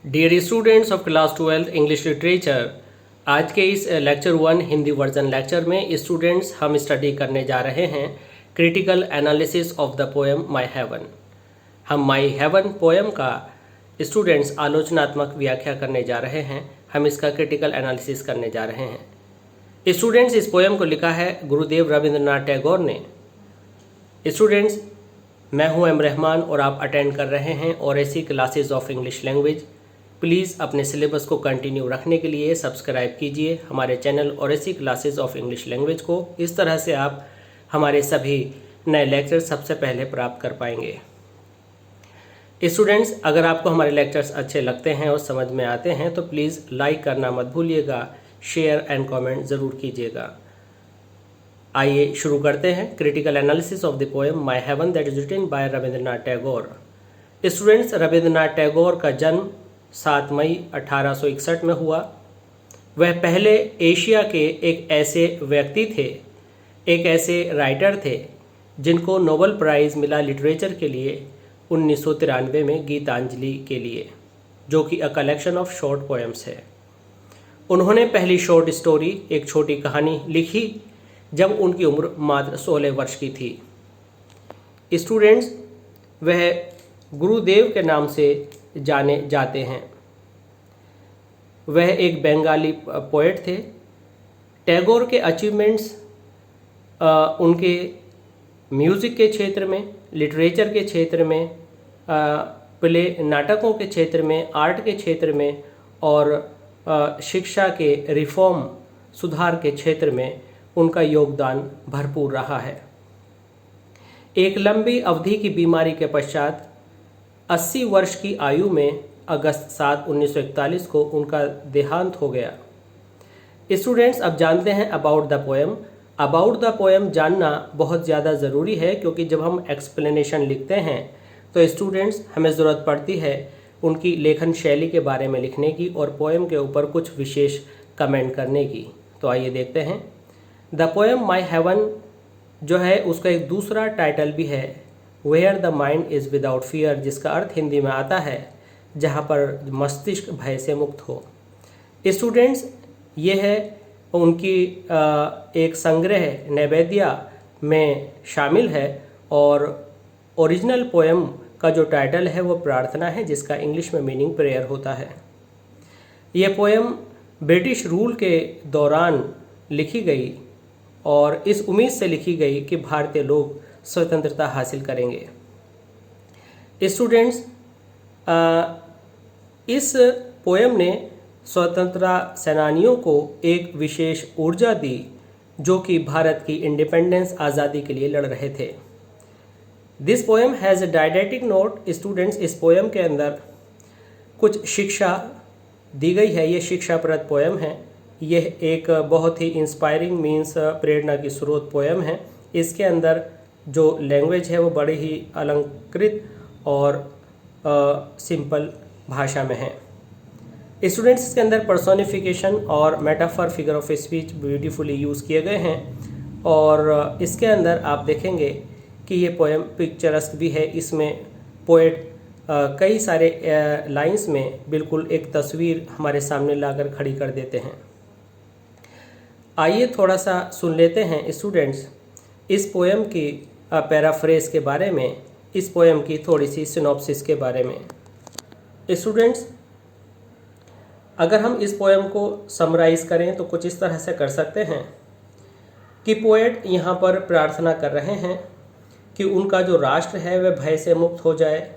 Dear students of class 12 English literature, आज के इस लेक्चर 1 हिंदी वर्जन लेक्चर में स्टूडेंट्स हम स्टडी करने जा रहे हैं critical analysis of the poem my heaven. हम माई हेवन पोएम का स्टूडेंट्स आलोचनात्मक व्याख्या करने जा रहे हैं। हम इसका क्रिटिकल एनालिसिस करने जा रहे हैं। स्टूडेंट्स, इस पोएम को लिखा है गुरुदेव रविंद्रनाथ टैगोर ने। स्टूडेंट्स, मैं हूं एम रहमान और आप अटेंड कर रहे हैं और ऐसी classes of English language. Please अपने सिलेबस को कंटिन्यू रखने के लिए सब्सक्राइब कीजिए हमारे चैनल और ऐसी क्लासेज ऑफ इंग्लिश लैंग्वेज को। इस तरह से आप हमारे सभी नए लेक्चर सबसे पहले प्राप्त कर पाएंगे। स्टूडेंट्स, अगर आपको हमारे लेक्चर्स अच्छे लगते हैं और समझ में आते हैं तो प्लीज़ लाइक करना मत भूलिएगा, शेयर एंड कमेंट ज़रूर कीजिएगा। आइए शुरू करते हैं critical analysis of the poem my heaven that is written by Rabindranath Tagore. Students, Rabindranath Tagore का जन्म 7 मई 1861 में हुआ। वह पहले एशिया के एक ऐसे व्यक्ति थे, एक ऐसे राइटर थे जिनको नोबेल प्राइज़ मिला लिटरेचर के लिए 1993 में गीतांजलि के लिए, जो कि a collection of short poems है। उन्होंने पहली शॉर्ट स्टोरी, एक छोटी कहानी लिखी जब उनकी उम्र मात्र 16 वर्ष की थी। स्टूडेंट्स, वह गुरुदेव के नाम से जाने जाते हैं। वह एक बंगाली पोएट थे। टैगोर के अचीवमेंट्स उनके म्यूज़िक के क्षेत्र में, लिटरेचर के क्षेत्र में, प्ले नाटकों के क्षेत्र में, आर्ट के क्षेत्र में और शिक्षा के रिफॉर्म सुधार के क्षेत्र में उनका योगदान भरपूर रहा है। एक लंबी अवधि की बीमारी के पश्चात 80 वर्ष की आयु में अगस्त 7, 1941 को उनका देहांत हो गया। स्टूडेंट्स, अब जानते हैं about the poem. About the poem जानना बहुत ज़्यादा ज़रूरी है, क्योंकि जब हम एक्सप्लेनेशन लिखते हैं तो स्टूडेंट्स हमें ज़रूरत पड़ती है उनकी लेखन शैली के बारे में लिखने की और पोएम के ऊपर कुछ विशेष कमेंट करने की। तो आइए देखते हैं। द पोएम माई हेवन जो है उसका एक दूसरा टाइटल भी है, where the mind is without fear, जिसका अर्थ हिंदी में आता है जहाँ पर मस्तिष्क भय से मुक्त हो। स्टूडेंट्स, ये है उनकी एक संग्रह नैवेद्या में शामिल है और ओरिजिनल पोएम का जो टाइटल है वो प्रार्थना है, जिसका इंग्लिश में मीनिंग प्रेयर होता है। ये पोएम ब्रिटिश रूल के दौरान लिखी गई और इस उम्मीद से लिखी गई कि भारतीय लोग स्वतंत्रता हासिल करेंगे। स्टूडेंट्स, इस पोएम ने स्वतंत्रता सेनानियों को एक विशेष ऊर्जा दी जो कि भारत की इंडिपेंडेंस आज़ादी के लिए लड़ रहे थे। This poem has a didactic note. Students, इस पोएम के अंदर कुछ शिक्षा दी गई है। ये शिक्षाप्रद पोएम है। यह एक बहुत ही इंस्पायरिंग मीन्स प्रेरणा की स्रोत पोएम है। इसके अंदर जो लैंग्वेज है वो बड़ी ही अलंकृत और सिंपल भाषा में है। स्टूडेंट्स, इसके अंदर पर्सोनिफिकेशन और metaphor, figure of speech beautifully use किए गए हैं और इसके अंदर आप देखेंगे कि ये पोएम पिक्चरस्क भी है। इसमें पोएट कई सारे लाइंस में बिल्कुल एक तस्वीर हमारे सामने लाकर खड़ी कर देते हैं। आइए थोड़ा सा सुन लेते हैं स्टूडेंट्स इस पोएम की पैराफ्रेज के बारे में, इस पोएम की थोड़ी सी सिनॉप्सिस के बारे में। स्टूडेंट्स, अगर हम इस पोएम को समराइज़ करें तो कुछ इस तरह से कर सकते हैं कि पोएट यहाँ पर प्रार्थना कर रहे हैं कि उनका जो राष्ट्र है वह भय से मुक्त हो जाए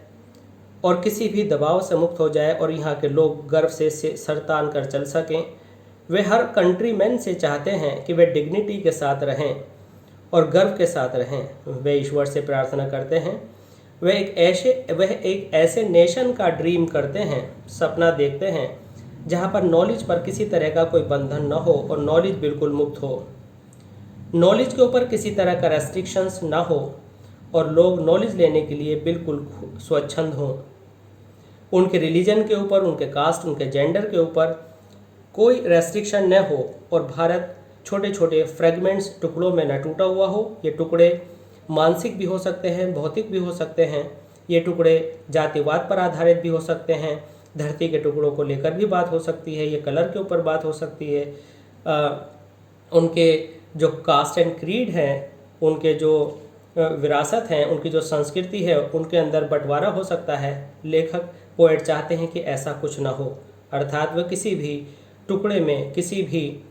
और किसी भी दबाव से मुक्त हो जाए और यहाँ के लोग गर्व से सर तान कर चल सकें। वे हर कंट्रीमैन से चाहते हैं कि वे डिग्निटी के साथ रहें और गर्व के साथ रहें। वे ईश्वर से प्रार्थना करते हैं। वह एक ऐसे नेशन का ड्रीम करते हैं, सपना देखते हैं जहाँ पर नॉलेज पर किसी तरह का कोई बंधन न हो और नॉलेज बिल्कुल मुक्त हो। नॉलेज के ऊपर किसी तरह का रेस्ट्रिक्शंस ना हो और लोग नॉलेज लेने के लिए बिल्कुल स्वच्छंद हों। उनके रिलीजन के ऊपर, उनके कास्ट, उनके जेंडर के ऊपर कोई रेस्ट्रिक्शन न हो और भारत छोटे छोटे फ्रेगमेंट्स, टुकड़ों में न टूटा हुआ हो। ये टुकड़े मानसिक भी हो सकते हैं, भौतिक भी हो सकते हैं। ये टुकड़े जातिवाद पर आधारित भी हो सकते हैं, धरती के टुकड़ों को लेकर भी बात हो सकती है, ये कलर के ऊपर बात हो सकती है, उनके जो कास्ट एंड क्रीड हैं, उनके जो विरासत हैं, उनकी जो संस्कृति है, उनके अंदर बंटवारा हो सकता है। लेखक पोएट चाहते हैं कि ऐसा कुछ ना हो, अर्थात वह किसी भी टुकड़े में, किसी भी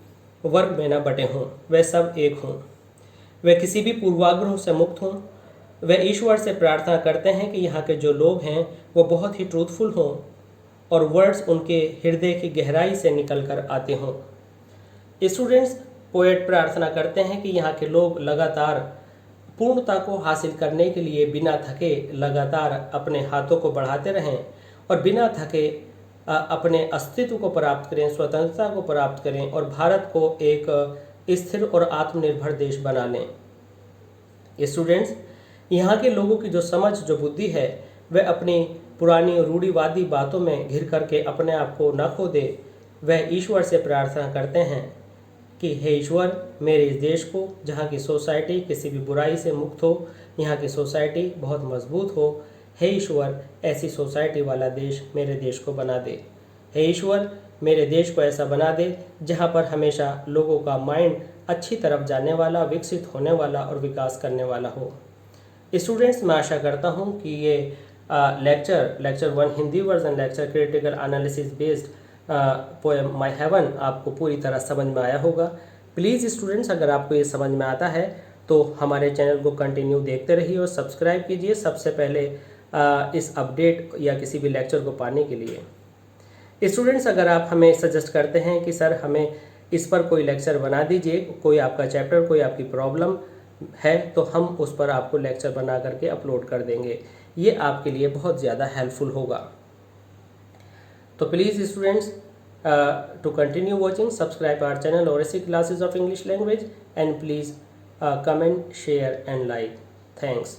वर्ग में न बटे हों, वे सब एक हों, वे किसी भी पूर्वाग्रहों से मुक्त हों। वे ईश्वर से प्रार्थना करते हैं कि यहाँ के जो लोग हैं वो बहुत ही ट्रूथफुल हों और वर्ड्स उनके हृदय की गहराई से निकल कर आते हों। स्टूडेंट्स, पोएट प्रार्थना करते हैं कि यहाँ के लोग लगातार पूर्णता को हासिल करने के लिए बिना थके लगातार अपने हाथों को बढ़ाते रहें और बिना थके अपने अस्तित्व को प्राप्त करें, स्वतंत्रता को प्राप्त करें और भारत को एक स्थिर और आत्मनिर्भर देश बना लें। स्टूडेंट्स, यहाँ के लोगों की जो समझ, जो बुद्धि है, वह अपनी पुरानी रूढ़िवादी बातों में घिर करके अपने आप को न खो दे। वह ईश्वर से प्रार्थना करते हैं कि हे ईश्वर, मेरे इस देश को, जहाँ की सोसाइटी किसी भी बुराई से मुक्त हो, यहाँ की सोसाइटी बहुत मजबूत हो, हे ईश्वर, ऐसी सोसाइटी वाला देश मेरे देश को बना दे। हे ईश्वर, मेरे देश को ऐसा बना दे जहाँ पर हमेशा लोगों का माइंड अच्छी तरफ जाने वाला, विकसित होने वाला और विकास करने वाला हो। स्टूडेंट्स, मैं आशा करता हूँ कि ये lecture 1 Hindi version, lecture critical analysis based poem my heaven आपको पूरी तरह समझ में आया होगा। प्लीज़ स्टूडेंट्स, अगर आपको ये समझ में आता है तो हमारे चैनल को कंटिन्यू देखते रहिए और सब्सक्राइब कीजिए सबसे पहले इस अपडेट या किसी भी लेक्चर को पाने के लिए। स्टूडेंट्स, अगर आप हमें सजेस्ट करते हैं कि सर हमें इस पर कोई लेक्चर बना दीजिए, कोई आपका चैप्टर, कोई आपकी प्रॉब्लम है, तो हम उस पर आपको लेक्चर बना करके अपलोड कर देंगे। ये आपके लिए बहुत ज़्यादा हेल्पफुल होगा। तो please students, to continue watching, subscribe our channel और ऐसी classes of English language, and please comment, share and like. Thanks.